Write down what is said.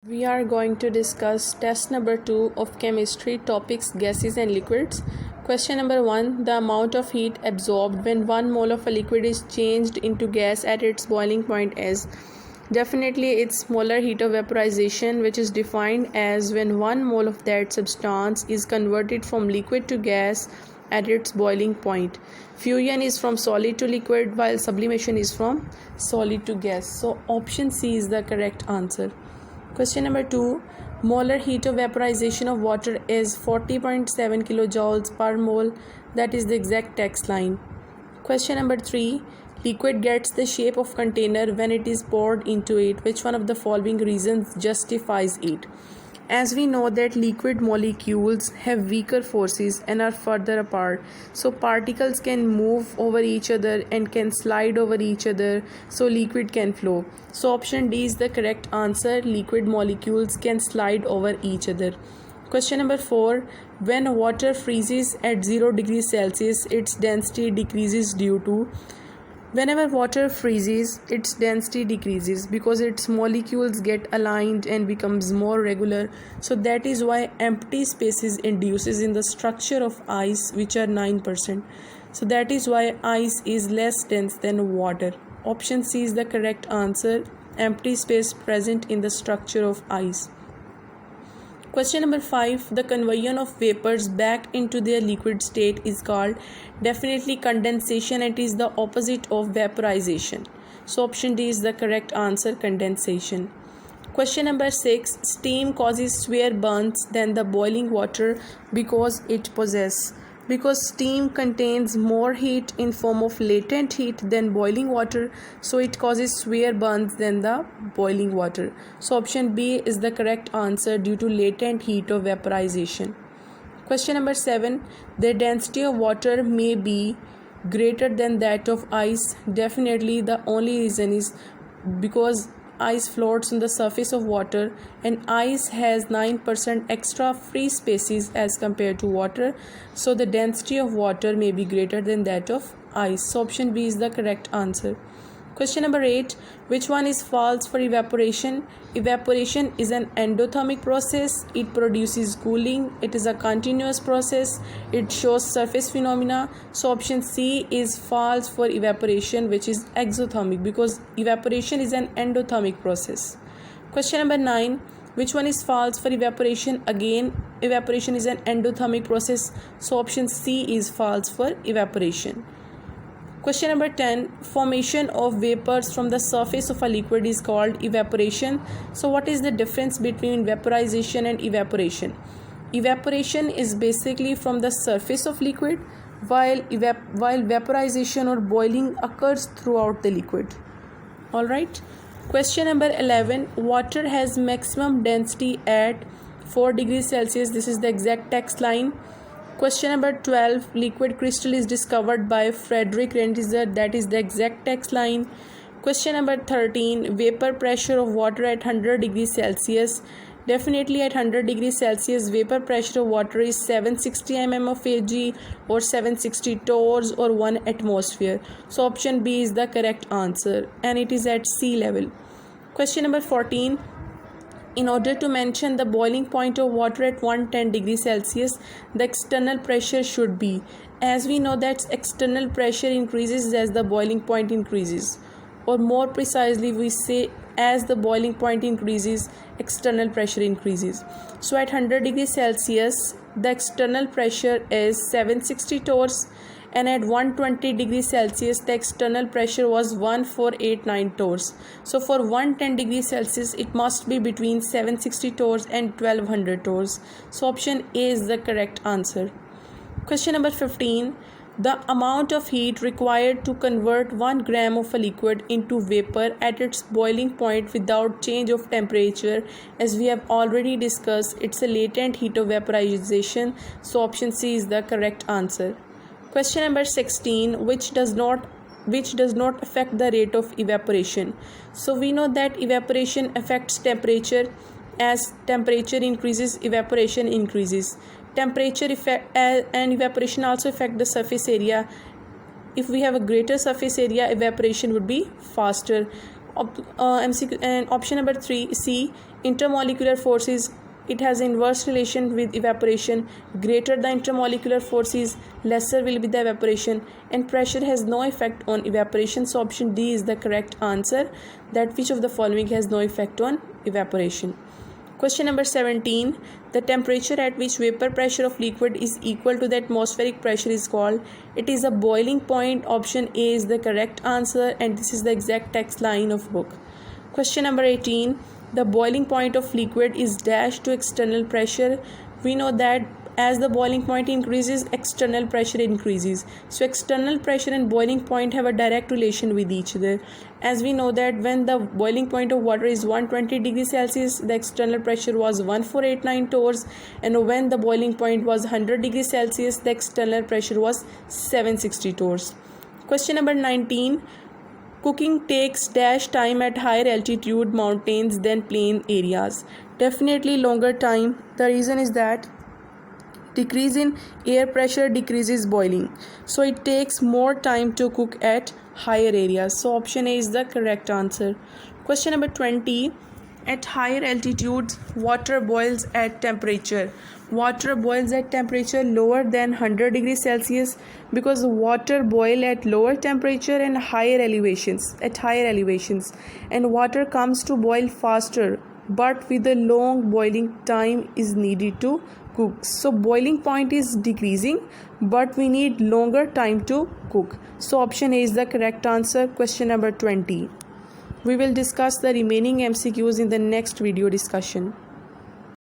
We are going to discuss test number 2 of chemistry topics gases and liquids. Question number 1. The amount of heat absorbed when 1 mole of a liquid is changed into gas at its boiling point is definitely its molar heat of vaporization, which is defined as when 1 mole of that substance is converted from liquid to gas at its boiling point. Fusion is from solid to liquid while sublimation is from solid to gas. So option C is the correct answer. Question number 2. Molar heat of vaporization of water is 40.7 kilojoules per mole. That is the exact text line. Question number 3. Liquid gets the shape of container when it is poured into it. Which one of the following reasons justifies it? As we know that liquid molecules have weaker forces and are further apart, so particles can move over each other and can slide over each other, so liquid can flow. So option D is the correct answer. Liquid molecules can slide over each other. Question number 4. When water freezes at 0 degrees Celsius, its density decreases due to. Whenever water freezes, its density decreases because its molecules get aligned and becomes more regular. So that is why empty spaces induces in the structure of ice, which are 9%. So that is why ice is less dense than water. Option C is the correct answer. Empty space present in the structure of ice. Question number 5. The conversion of vapors back into their liquid state is called definitely condensation. It is the opposite of vaporization. So option D is the correct answer, condensation. Question number 6. Steam causes swear burns than the boiling water because steam contains more heat in form of latent heat than boiling water, so it causes swear burns than the boiling water. So option B is the correct answer due to latent heat of vaporization. Question number 7. The density of water may be greater than that of ice. Definitely the only reason is because ice floats on the surface of water and ice has 9% extra free spaces as compared to water, so the density of water may be greater than that of ice. So option B is the correct answer. Question number 8. Which one is false for evaporation? Evaporation is an endothermic process. It produces cooling. It is a continuous process. It shows surface phenomena. So option C is false for evaporation, which is exothermic, because evaporation is an endothermic process. Question number 9. Which one is false for evaporation? Again, evaporation is an endothermic process. So option C is false for evaporation. Question number 10. Formation of vapors from the surface of a liquid is called evaporation. So what is the difference between vaporization and evaporation? Evaporation is basically from the surface of liquid, while vaporization or boiling occurs throughout the liquid. Alright. Question number 11. Water has maximum density at 4 degrees Celsius. This is the exact text line. Question number 12. Liquid crystal is discovered by Frederick Rentizer. That is the exact text line. Question number 13. Vapor pressure of water at 100 degrees Celsius. Definitely at 100 degrees Celsius, vapor pressure of water is 760 mm of Ag or 760 torrs or 1 atmosphere. So option B is the correct answer and it is at sea level. Question number 14. In order to mention the boiling point of water at 110 degrees Celsius, the external pressure should be. As we know that external pressure increases as the boiling point increases. Or more precisely, we say as the boiling point increases, external pressure increases. So at 100 degrees Celsius, the external pressure is 760 torrs. And at 120 degrees Celsius, the external pressure was 1489 torrs. So for 110 degrees Celsius, it must be between 760 torrs and 1200 torrs. So option A is the correct answer. Question number 15. The amount of heat required to convert 1 gram of a liquid into vapor at its boiling point without change of temperature, as we have already discussed, it's a latent heat of vaporization. So option C is the correct answer. Question number 16. Which does not affect the rate of evaporation? So we know that evaporation affects temperature. As temperature increases, evaporation increases. Temperature effect and evaporation also affect the surface area. If we have a greater surface area, evaporation would be faster. MCQ and option number 3 C, intermolecular forces, it has inverse relation with evaporation. Greater the intermolecular forces, lesser will be the evaporation, and pressure has no effect on evaporation. So option D is the correct answer, that which of the following has no effect on evaporation. Question number 17. The temperature at which vapor pressure of liquid is equal to the atmospheric pressure is called. It is a boiling point. Option A is the correct answer, and this is the exact text line of book. Question number 18. The boiling point of liquid is dashed to external pressure. We know that as the boiling point increases, external pressure increases. So external pressure and boiling point have a direct relation with each other. As we know that when the boiling point of water is 120 degrees Celsius, the external pressure was 1489 torrs, and when the boiling point was 100 degrees Celsius, the external pressure was 760 torrs. Question number 19. Cooking takes dash time at higher altitude mountains than plain areas. Definitely longer time. The reason is that decrease in air pressure decreases boiling, so it takes more time to cook at higher areas. So option A is the correct answer. Question number 20. At higher altitudes, water boils at temperature. Water boils at temperature lower than 100 degrees Celsius because water boil at lower temperature and higher elevations. And water comes to boil faster, but with a long boiling time is needed to cook. So boiling point is decreasing, but we need longer time to cook. So option A is the correct answer. Question number 20. We will discuss the remaining MCQs in the next video discussion.